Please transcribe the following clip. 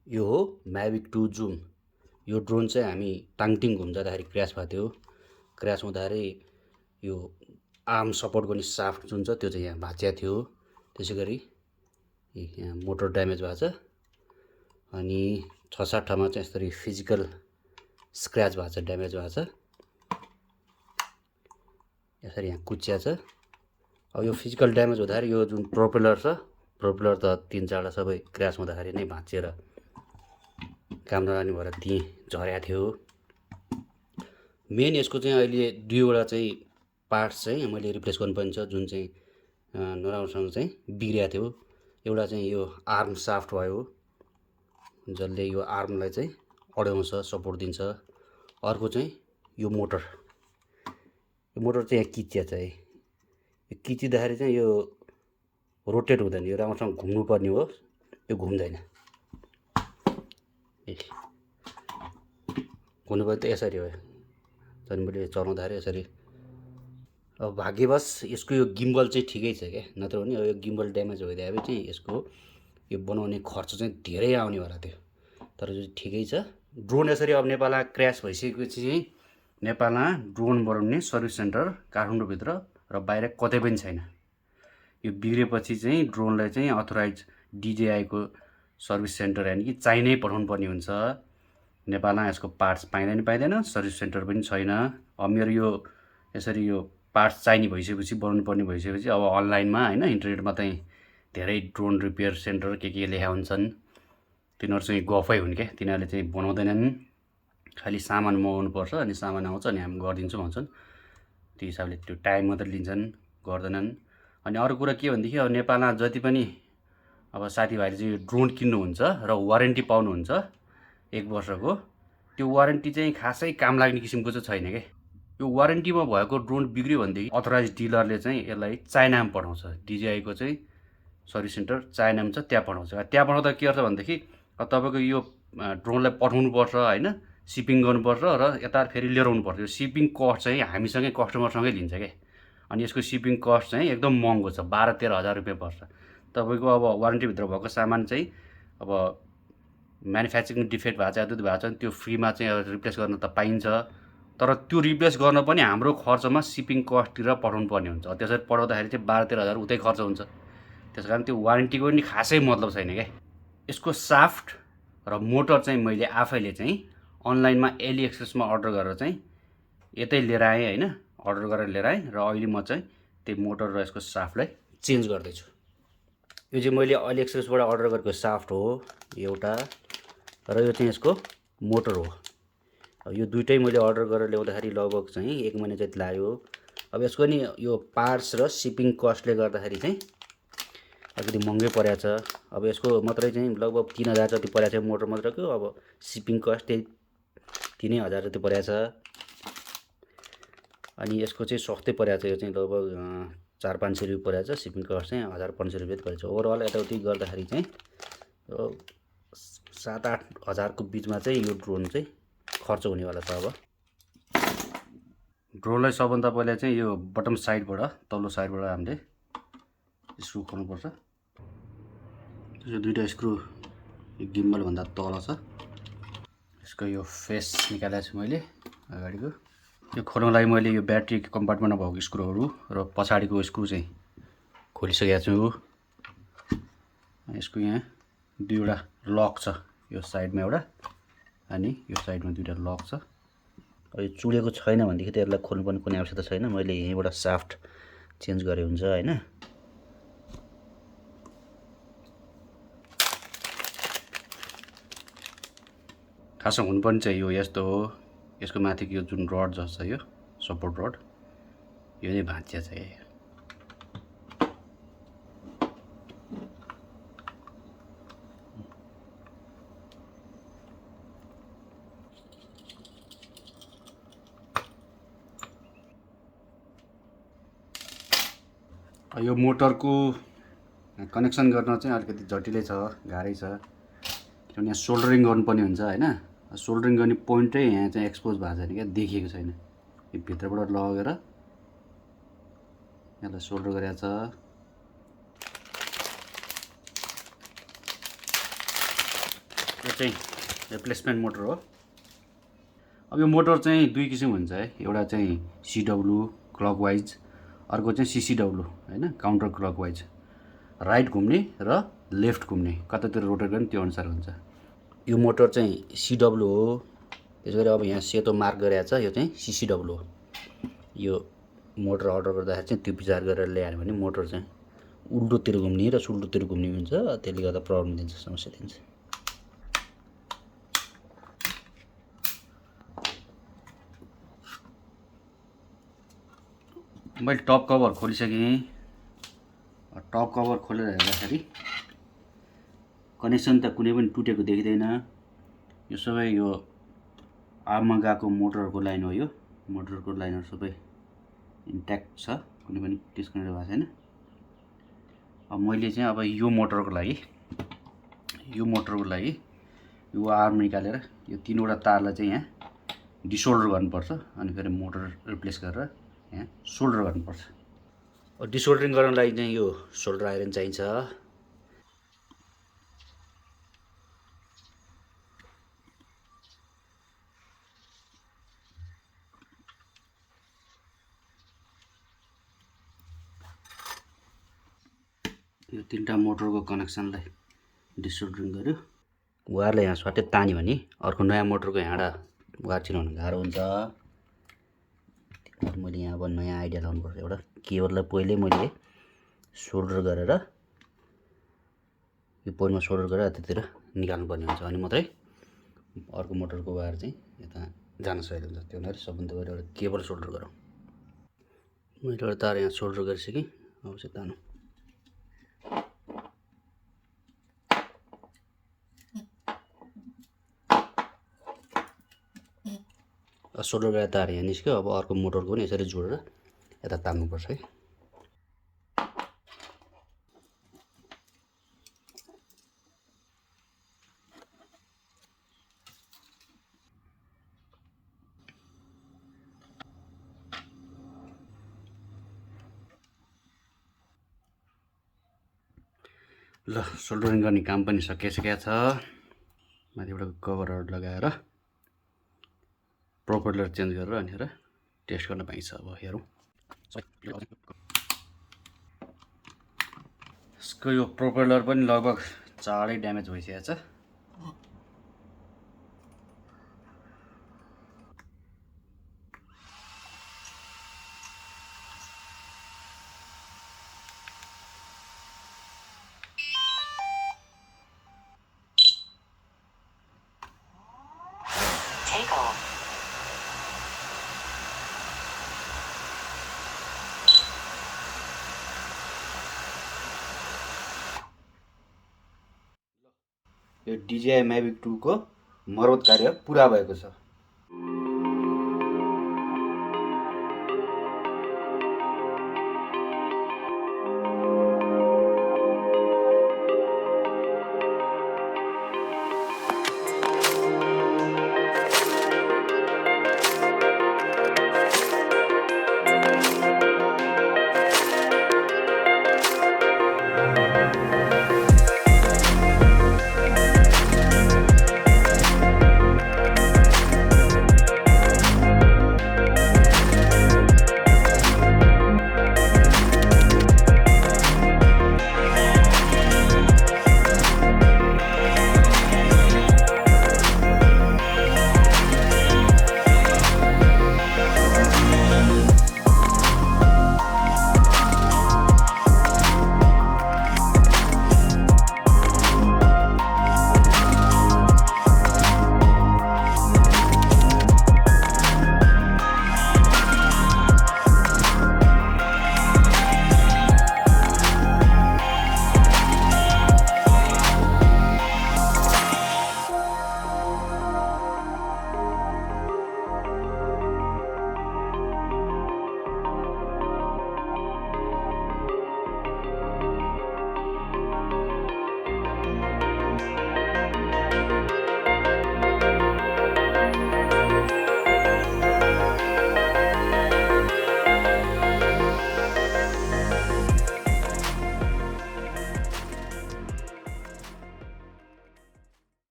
यो हो म्याभिक 2 जुम। यो ड्रोन चाहिँ हामी टाङटिङ घुम्न जाँदाखेरि क्र्यास भएको थियो। क्र्यास हुँदाखेरि यो आर्म सपोर्ट गर्ने साफ्ट जुन छ त्यो चाहिँ यहाँ भाँचिएको थियो। त्यसै गरी यहाँ मोटर ड्यामेज भएको छ अनि 6-7 ठाउँमा चाहिँ यसरी फिजिकल स्क्रैच भएको छ, ड्यामेज भएको छ। यसरी यहाँ कुच्चिया छ। अब यो फिजिकल ड्यामेज हुँदाखेरि यो जुन प्रोपेलर छ, प्रोपेलर त 3-4 सबै क्र्यास हुँदाखेरि नै भाँचिएर काम नरानी भएर त्यहीँ झरेको थियो। मेन यसको चाहिँ अहिले 2वटा चाहिँ पार्ट्स चाहिँ मैले रिप्लेस गर्नुपर्ने छ, जुन चाहिँ नराम्रोसँग चाहिँ बिग्रिएको थियो। एउटा चाहिँ यो आर्म साफ्ट भयो, जसले यो आर्मलाई चाहिँ अड्याउँछ, सपोर्ट दिन्छ। अर्को चाहिँ यो मोटर चाहिँ यहाँ किचिया छ है। यो किचिँदाखेरि चाहिँ यो रोटेट हुँदैन, यो राम्रोसँग घुम्नुपर्ने हो, यो घुम्दैन। हुनुपर्ने त यसरी हो, झन् मैले चलाउँदाखेरि यसरी। अब भाग्यवश यसको यो गिम्बल चाहिँ ठिकै छ क्या, नत्र भने यो गिम्बल ड्यामेज भइदिए चाहिँ यसको यो बनाउने खर्च चाहिँ धेरै आउनेवाला थियो। तर यो ठिकै छ। ड्रोन यसरी अब नेपालमा क्र्यास भइसकेपछि चाहिँ नेपालमा ड्रोन बनाउने सर्भिस सेन्टर काठमाडौँभित्र र बाहिर कतै पनि छैन। यो बिग्रेपछि चाहिँ ड्रोनलाई चाहिँ अथोराइज DJI को सर्भिस सेन्टर यानि कि चाइनै पठाउनु पर्ने हुन्छ। नेपालमा यसको पार्ट्स पाइँदैन, सर्भिस सेन्टर पनि छैन। अब मेरो यो यसरी यो पार्ट्स चाहिने भइसकेपछि, बनाउनु पर्ने भइसकेपछि अब अनलाइनमा हैन, इन्टरनेटमा चाहिँ धेरै ड्रोन रिपेयर सेन्टर के लेखा हुन्छन्। तिनीहरू चाहिँ गफै हुन् क्या, तिनीहरूले चाहिँ बनाउँदैनन्। खालि सामान मगाउनु पर्छ अनि सामान आउँछ अनि हामी गरिदिन्छौँ भन्छन्। त्यो हिसाबले त्यो टाइम मात्रै लिन्छन्, गर्दैनन्। अनि अरू कुरा के भनेदेखि अब नेपालमा जति पनि अब साथीभाइले चाहिँ यो ड्रोन किन्नुहुन्छ र वारेन्टी पाउनुहुन्छ 1 वर्षको, त्यो वारेन्टी चाहिँ खासै काम लाग्ने किसिमको चाहिँ छैन क्या। यो वारेन्टीमा भएको ड्रोन बिग्रियो भनेदेखि अथोराइज डिलरले चाहिँ यसलाई चाइनामा पठाउँछ। DJI को चाहिँ सर्भिस सेन्टर चाइनामा छ, त्यहाँ पठाउँछ। त्यहाँ पठाउँदा के गर्छ भनेदेखि अब तपाईँको यो ड्रोनलाई पठाउनुपर्छ होइन, सिपिङ गर्नुपर्छ र यता फेरि लिएर आउनुपर्छ। यो सिपिङ कस्ट चाहिँ हामीसँगै कस्टमरसँगै लिन्छ क्या। अनि यसको सिपिङ कस्ट चाहिँ एकदम महँगो छ, 12-13 हजार रुपियाँ पर्छ। तपाईँको अब वारेन्टीभित्र भएको सामान चाहिँ अब म्यानुफ्याक्चरिङ डिफेक्ट भएको छ, भएको छ त्यो फ्रीमा चाहिँ अब रिप्लेस गर्न त पाइन्छ। तर त्यो रिप्लेस गर्न पनि हाम्रो खर्चमा सिपिङ कस्टतिर पठाउनु पर्ने हुन्छ। त्यसरी पठाउँदाखेरि चाहिँ 12-13 हजार उतै खर्च हुन्छ। त्यस कारण त्यो वारेन्टीको पनि खासै मतलब छैन क्या। यसको साफ्ट र मोटर चाहिँ मैले आफैले चाहिँ अनलाइनमा AliExpressमा अर्डर गरेर चाहिँ यतै लिएर आएँ होइन, अर्डर गरेर लिएर आएँ र अहिले म चाहिँ त्यो मोटर र यसको साफ्टलाई चेन्ज गर्दैछु। यो चाहिँ मैले AliExpressबाट अर्डर गरेको साफ्ट हो एउटा, र यो चाहिँ यसको मोटर हो। यो दुइटै मैले अर्डर गरेर ल्याउँदाखेरि लगभग चाहिँ 1 महिना जति लाग्यो। अब यसको नि यो पार्ट्स र सिपिङ कस्टले गर्दाखेरि चाहिँ अलिकति महँगै परेको छ। अब यसको मात्रै चाहिँ लगभग 3000 जति परेको छ मोटर मात्रैको। अब सिपिङ कस्ट त्यही 3000 जति परेको छ। अनि यसको चाहिँ सस्तै परेको छ, यो चाहिँ लगभग 400-500 रुपियाँ परेको छ। सिपिङ कस्ट चाहिँ 1000-1500 रुपियाँ परेको छ। ओभरअल यताउति गर्दाखेरि चाहिँ 7-8 हजारको बिचमा चाहिँ यो ड्रोन चाहिँ खर्च हुनेवाला छ। अब ड्रोनलाई सबभन्दा पहिला चाहिँ यो बटम साइडबाट, तल्लो साइडबाट हामीले स्क्रु खोल्नुपर्छ। यो दुईटा स्क्रु यो गिम्बल भन्दा तल छ। यसको यो फेस निकालेको छु मैले अगाडिको। यो खोल्नको लागि मैले यो ब्याट्री कम्पार्टमेन्टमा भएको स्क्रुहरू र पछाडिको स्क्रु चाहिँ खोलिसकेको छु। यसको यहाँ 2वटा लक छ, यो साइडमा एउटा अनि यो साइडमा 2वटा लक छ। यो चुडेको छैन भनेदेखि त यसलाई खोल्नुपर्ने कुनै आवश्यकता छैन। मैले यहीँबाट साफ्ट चेन्ज गरे हुन्छ होइन। खासमा हुनुपर्ने चाहिँ यो यस्तो हो। यसको माथिको यो जुन रड जस्तो छ, यो सपोर्ट रड, यो नै भाँचिया छ। यो मोटरको कनेक्सन गर्न चाहिँ अलिकति जटिलै छ, गाह्रै छ। किनभने यहाँ सोल्डरिङ गर्नुपर्ने हुन्छ होइन। सोल्डरिङ गर्ने पोइन्टै यहाँ चाहिँ एक्सपोज भएको छैन क्या, देखिएको छैन। यो भित्रबाट लगेर यसलाई सोल्डर गरेको छ। यो चाहिँ रिप्लेसमेन्ट मोटर हो। अब यो मोटर चाहिँ दुई किसिम हुन्छ है, एउटा चाहिँ CW क्लकवाइज, अर्को चाहिँ CCW हैन, काउन्टर क्लकवाइज, राइट घुम्ने र लेफ्ट घुम्ने, कतातिर रोटेट गर्ने त्यो अनुसार हुन्छ। यो मोटर चाहिँ CW हो। त्यसैगरी अब यहाँ सेतो मार्क गरेको छ, यो चाहिँ CCW हो। यो मोटर अर्डर गर्दाखेरि चाहिँ त्यो विचार गरेर ल्यायो भने मोटर चाहिँ उल्टोतिर घुम्ने र सुल्टोतिर घुम्ने हुन्छ, त्यसले गर्दा प्रब्लम दिन्छ, समस्या दिन्छ। मैले टप कभर खोलिसकेँ। टप कभर खोलेर हेर्दाखेरि कनेक्सन त कुनै पनि टुटेको देखिँदैन। यो सबै यो आर्ममा गएको मोटरको लाइन हो। यो मोटरको लाइनहरू सबै इन्ट्याक्ट छ, कुनै पनि डिस्कनेक्ट भएको छैन। अब मैले चाहिँ अब यो मोटरको लागि यो आर्म निकालेर यो तीनवटा तारलाई चाहिँ यहाँ डिसोल्डर गर्नुपर्छ, अनि फेरि मोटर रिप्लेस गरेर यहाँ सोल्डर गर्नुपर्छ। डिसोल्डरिङ गर्नको लागि चाहिँ यो सोल्डर आइरन चाहिन्छ। यो तीनटा मोटरको कनेक्सनलाई डिसोल्डरिङ गर्यो। वायरले यहाँ स्वाटै तान्यो भने अर्को नयाँ मोटरको यहाँबाट वायर चिनाउन गाह्रो हुन्छ। मैले यहाँ अब नयाँ आइडिया लाउनुपर्छ। एउटा केबललाई पहिल्यै मैले सोल्डर गरेर यो पोइन्टमा सोल्डर गरेर त्यतिर निकाल्नुपर्ने हुन्छ, अनि मात्रै अर्को मोटरको वायर चाहिँ यता जान सजिलो हुन्छ। त्यो हुनाले सबभन्दा पहिला एउटा केबल सोल्डर गरौँ। मैले एउटा तार यहाँ सोल्डर गरिसकेँ। अब चाहिँ तानौँ। सोल्डर गरेर तार यहाँ निस्क्यो। अब अर्को मोटरको पनि यसरी जोडेर यता तान्नुपर्छ है। ल, सोल्डरिङ गर्ने काम पनि सकिसकेको छ। माथिबाट कभरहरू लगाएर प्रोपेलर चेन्ज गरेर अनि टेस्ट गर्न पाइन्छ। अब हेरौँ। यसको यो प्रोपेलर पनि लगभग चाँडै ड्यामेज भइसकेको छ। यो DJI Mavic 2 को मर्मत कार्य पुरा भएको छ।